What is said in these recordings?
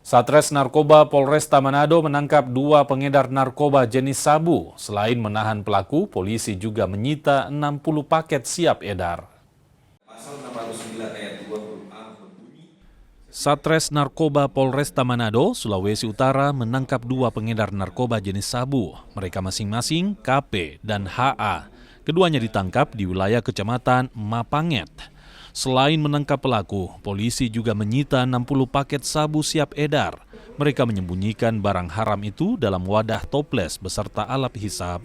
Satres Narkoba Polresta Manado menangkap 2 pengedar narkoba jenis sabu. Selain menahan pelaku, polisi juga menyita 60 paket siap edar. Pasal 609 ayat 2 huruf A berbunyi. Satres Narkoba Polresta Manado, Sulawesi Utara menangkap 2 pengedar narkoba jenis sabu. Mereka masing-masing KP dan HA. Keduanya ditangkap di wilayah Kecamatan Mapanget. Selain menangkap pelaku, polisi juga menyita 60 paket sabu siap edar. Mereka menyembunyikan barang haram itu dalam wadah toples beserta alat hisap.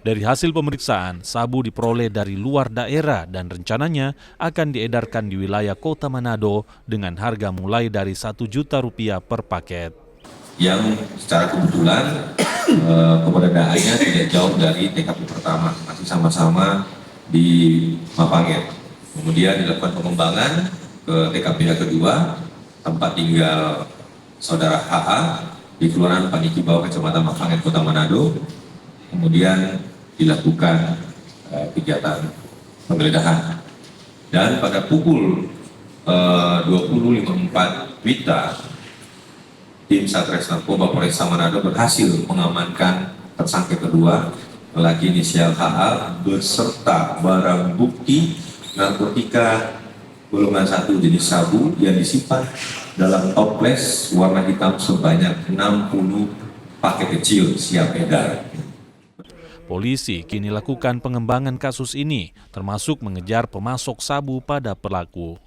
Dari hasil pemeriksaan, sabu diperoleh dari luar daerah dan rencananya akan diedarkan di wilayah Kota Manado dengan harga mulai dari Rp1.000.000 per paket. Yang secara kebetulan keberadaannya tidak jauh dari TKP pertama, masih sama-sama di Mapanget. Kemudian dilakukan pengembangan ke TKP yang kedua, tempat tinggal saudara HA di Kelurahan Paniki Bawah, Kecamatan Mapanget, Kota Manado. Kemudian dilakukan kegiatan penggeledahan. Dan pada pukul 20.54 WITA, tim Satres Narkoba Polresta Manado berhasil mengamankan tersangka kedua, lelaki inisial HA beserta barang bukti narkotika golongan 1 jenis sabu yang disimpan dalam toples warna hitam sebanyak 60 paket kecil siap edar. Polisi kini lakukan pengembangan kasus ini, termasuk mengejar pemasok sabu pada pelaku.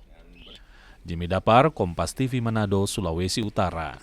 Jimmy Dapar, Kompas TV Manado, Sulawesi Utara.